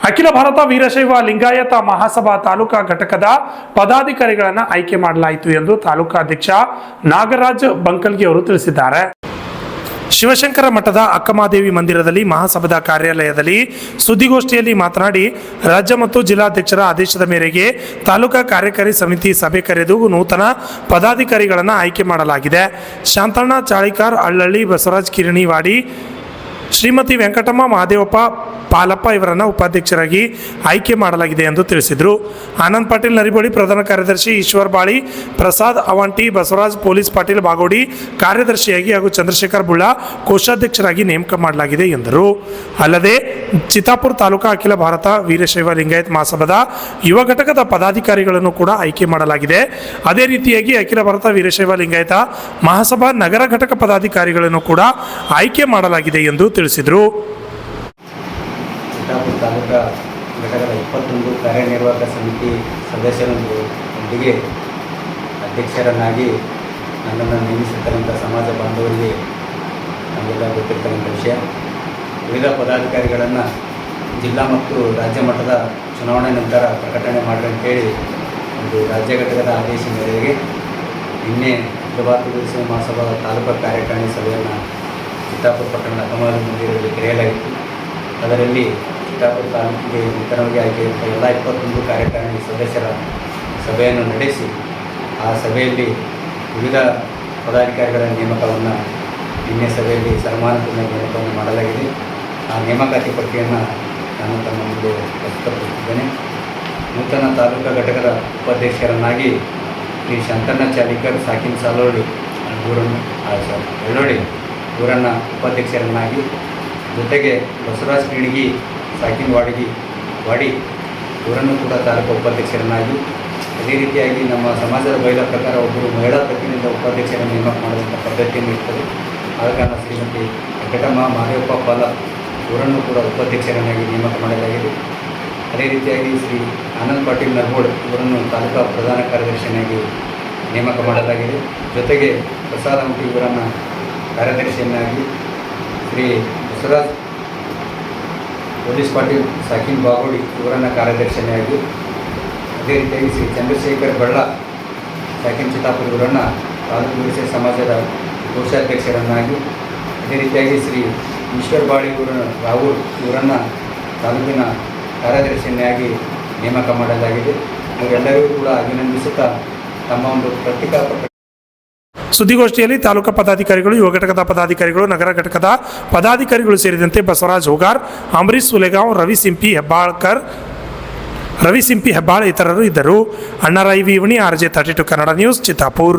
ಅಖಿಲ ಭಾರತ ವೀರಶೈವ ಲಿಂಗಾಯತ ಮಹಾಸಭಾ ತಾಲೂಕಾ ಘಟಕದ ಪದಾಧಿಕಾರಿಗಳನ್ನು ಆಯ್ಕೆ ಮಾಡಲಾಯಿತು ಎಂದು ತಾಲೂಕಾ ಅಧ್ಯಕ್ಷ ನಾಗರಾಜ್ ಬಂಕಲ್ಗಿ ಅವರು ತಿಳಿಸಿದ್ದಾರೆ. ಶಿವಶಂಕರ ಮಠದ ಅಕ್ಕಮಹಾದೇವಿ ಮಂದಿರದಲ್ಲಿ ಮಹಾಸಭಾದ ಕಾರ್ಯಾಲಯದಲ್ಲಿ ಸುದ್ದಿಗೋಷ್ಠಿಯಲ್ಲಿ ಮಾತನಾಡಿ, ರಾಜ್ಯ ಮತ್ತು ಜಿಲ್ಲಾಧ್ಯಕ್ಷರ ಆದೇಶದ ಮೇರೆಗೆ ತಾಲೂಕಾ ಕಾರ್ಯಕಾರಿ ಸಮಿತಿ ಸಭೆ ಕರೆದು ನೂತನ ಪದಾಧಿಕಾರಿಗಳನ್ನು ಆಯ್ಕೆ ಮಾಡಲಾಗಿದೆ. ಶಾಂತಣ್ಣ ಚಾಳಿಕಾರ್, ಅಳ್ಳಳ್ಳಿ ಬಸವರಾಜ್ ಕಿರಣಿವಾಡಿ, ಶ್ರೀಮತಿ ವೆಂಕಟಮ್ಮ ಮಹಾದೇವಪ್ಪ ಪಾಲಪ್ಪ ಇವರನ್ನು ಉಪಾಧ್ಯಕ್ಷರಾಗಿ ಆಯ್ಕೆ ಮಾಡಲಾಗಿದೆ ಎಂದು ತಿಳಿಸಿದರು. ಆನಂದ್ ಪಾಟೀಲ್ ನರಿಬೋಳಿ ಪ್ರಧಾನ ಕಾರ್ಯದರ್ಶಿ, ಈಶ್ವರ್ ಬಾಳಿ, ಪ್ರಸಾದ್ ಅವಂಟಿ, ಬಸವರಾಜ್ ಪೊಲೀಸ್ ಪಾಟೀಲ್ ಬಾಗೋಡಿ ಕಾರ್ಯದರ್ಶಿಯಾಗಿ ಹಾಗೂ ಚಂದ್ರಶೇಖರ್ ಬುಳ್ಳ ಕೋಶಾಧ್ಯಕ್ಷರಾಗಿ ನೇಮಕ ಮಾಡಲಾಗಿದೆ ಎಂದರು. ಅಲ್ಲದೆ ಚಿತ್ತಾಪುರ ತಾಲೂಕಾ ಅಖಿಲ ಭಾರತ ವೀರಶೈವ ಲಿಂಗಾಯತ್ ಮಹಾಸಭಾದ ಯುವ ಘಟಕದ ಪದಾಧಿಕಾರಿಗಳನ್ನು ಕೂಡ ಆಯ್ಕೆ ಮಾಡಲಾಗಿದೆ. ಅದೇ ರೀತಿಯಾಗಿ ಅಖಿಲ ಭಾರತ ವೀರಶೈವ ಲಿಂಗಾಯತ ಮಹಾಸಭಾ ನಗರ ಘಟಕ ಪದಾಧಿಕಾರಿಗಳನ್ನು ಕೂಡ ಆಯ್ಕೆ ಮಾಡಲಾಗಿದೆ ಎಂದು ತಿಳಿಸಿದರು. ಚಿತ್ತಾಪುರ ತಾಲೂಕಾ ಘಟಕದ 21 ಕಾರ್ಯನಿರ್ವಾಹಕ ಸಮಿತಿ ಸದಸ್ಯರೊಂದಿಗೆ ಅಧ್ಯಕ್ಷರನ್ನಾಗಿ ನನ್ನನ್ನು ನೇಮಿಸಿರ್ತಕ್ಕಂಥ ಸಮಾಜ ಬಾಂಧವರಿಗೆ ನಮಗೆಲ್ಲ ಗೊತ್ತಿರ್ತಕ್ಕಂಥ ವಿಷಯ. ವಿವಿಧ ಪದಾಧಿಕಾರಿಗಳನ್ನು ಜಿಲ್ಲಾ ಮತ್ತು ರಾಜ್ಯ ಮಟ್ಟದ ಚುನಾವಣೆ ನಂತರ ಪ್ರಕಟಣೆ ಮಾಡಿ ಅಂತೇಳಿ ಒಂದು ರಾಜ್ಯ ಘಟಕದ ಆದೇಶ ಮೇರೆಗೆ ನಿನ್ನೆ ಅಖಿಲ ಭಾರತ ವೀರಶೈವ ಮಹಾಸಭಾ ತಾಲೂಕಾ ಕಾರ್ಯಕಾರಿಣಿ ಸಭೆಯನ್ನು ಚಿತ್ತಾಪುರ ಪಟ್ಟಣದ ಅಕ್ಕಮಹಾದೇವಿ ಮಂದಿರದಲ್ಲಿ ಕರೆಯಲಾಗಿತ್ತು. ಅದರಲ್ಲಿ ಚಿತ್ತಾಪುರ ತಾಲೂಕಿಗೆ ನೂತನವಾಗಿ ಆಯ್ಕೆಯಾದ ಎಲ್ಲ 21 ಕಾರ್ಯಕಾರಿಣಿ ಸದಸ್ಯರ ಸಭೆಯನ್ನು ನಡೆಸಿ ಆ ಸಭೆಯಲ್ಲಿ ವಿವಿಧ ಪದಾಧಿಕಾರಿಗಳ ನೇಮಕವನ್ನು ನಿನ್ನೆ ಸಭೆಯಲ್ಲಿ ಸನ್ಮಾನದಿಂದ ನೇಮಕವನ್ನು ಮಾಡಲಾಗಿದೆ. ಆ ನೇಮಕಾತಿ ಪಟ್ಟಿಯನ್ನು ನಾನು ತಮ್ಮ ಮುಂದೆ ಪ್ರಸ್ತುತಪಡಿಸಿದ್ದೇನೆ. ನೂತನ ತಾಲೂಕಾ ಘಟಕದ ಉಪಾಧ್ಯಕ್ಷರನ್ನಾಗಿ ಶ್ರೀ ಶಾಂತಣ್ಣ ಚಾಳಿಕರ್ ಸಾಕಿನ್ ಸಾಲೋಳಿ ಎಳ್ಳೋಳಿ ಇವರನ್ನು ಉಪಾಧ್ಯಕ್ಷರನ್ನಾಗಿ, ಜೊತೆಗೆ ಬಸವರಾಜ್ ಕಿಣಿಗಿ ಸಾಕಿನ್ ವಾಡಿ ಇವರನ್ನು ಕೂಡ ತಾಲೂಕು ಉಪಾಧ್ಯಕ್ಷರನ್ನಾಗಿ, ಅದೇ ರೀತಿಯಾಗಿ ನಮ್ಮ ಸಮಾಜದ ಬಯಲ ಪ್ರಕಾರ ಒಬ್ಬರು ಮಹಿಳಾ ಪ್ರತಿನಿಧಿಯಿಂದ ಉಪಾಧ್ಯಕ್ಷರನ್ನು ನೇಮಕ ಮಾಡುವಂಥ ಪದ್ಧತಿಯನ್ನು ಇರ್ತದೆ. ಆದ ಕಾರಣ ಶ್ರೀಮತಿ ವೆಂಕಟಮ್ಮ ಮಹಾದೇವಪ್ಪ ಪಾಲಪ್ಪ ಇವರನ್ನು ಕೂಡ ಉಪಾಧ್ಯಕ್ಷರನ್ನಾಗಿ ನೇಮಕ ಮಾಡಲಾಗಿದೆ. ಅದೇ ರೀತಿಯಾಗಿ ಶ್ರೀ ಆನಂದ್ ಪಾಟೀಲ್ ನರ್ಬೋಡ್ ಇವರನ್ನು ತಾಲೂಕಾ ಪ್ರಧಾನ ಕಾರ್ಯದರ್ಶಿಯಾಗಿ ನೇಮಕ ಮಾಡಲಾಗಿದೆ. ಜೊತೆಗೆ ಪ್ರಸಾದ್ ಅವಂಟಿ ಇವರನ್ನು ಕಾರ್ಯದರ್ಶಿಯನ್ನಾಗಿ, ಶ್ರೀ ಬಸವರಾಜ್ ಪೊಲೀಸ್ ಪಾಟೀಲ್ ಸಾಕಿನ್ ಬಾಗೋಡಿ ಇವರನ್ನು ಕಾರ್ಯದರ್ಶಿಯಾಗಿ, ಅದೇ ರೀತಿಯಾಗಿ ಶ್ರೀ ಚಂದ್ರಶೇಖರ್ ಬಳ್ಳ ಸಾಕಿನ್ ಚಿತ್ತಾಪುರ ಇವರನ್ನು ತಾಲೂಕು ವೀರಶೈವ ಸಮಾಜದ ಕೋಶಾಧ್ಯಕ್ಷರನ್ನಾಗಿ, ಅದೇ ರೀತಿಯಾಗಿ ಶ್ರೀ ಈಶ್ವರ್ ಬಾಳಿ ರಾಹುಲ್ ಇವರನ್ನು ತಾಲೂಕಿನ ಕಾರ್ಯದರ್ಶಿಯನ್ನಾಗಿ ನೇಮಕ ಮಾಡಲಾಗಿದೆ. ಇವರೆಲ್ಲರಿಗೂ ಕೂಡ ಅಭಿನಂದಿಸುತ್ತಾ ತಮ್ಮ ಒಂದು ಪತ್ರಿಕಾ ಸುದ್ದಿಗೋಷ್ಠಿಯಲ್ಲಿ ತಾಲೂಕಾ ಪದಾಧಿಕಾರಿಗಳು, ಯುವ ಘಟಕದ ಪದಾಧಿಕಾರಿಗಳು, ನಗರ ಘಟಕದ ಪದಾಧಿಕಾರಿಗಳು ಸೇರಿದಂತೆ ಬಸವರಾಜ್ ಹೋಗಾರ್, ಅಂಬರೀಶ್ ಸುಲೆಗಾಂವ್, ರವಿ ಸಿಂಪಿ ಹೆಬ್ಬಾಳ್ ಇತರರು ಇದ್ದರು. ಅಣ್ಣರಾಯಿ ವಿವಣಿ, RJ32 ಕನ್ನಡ ನ್ಯೂಸ್, ಚಿತ್ತಾಪುರ್.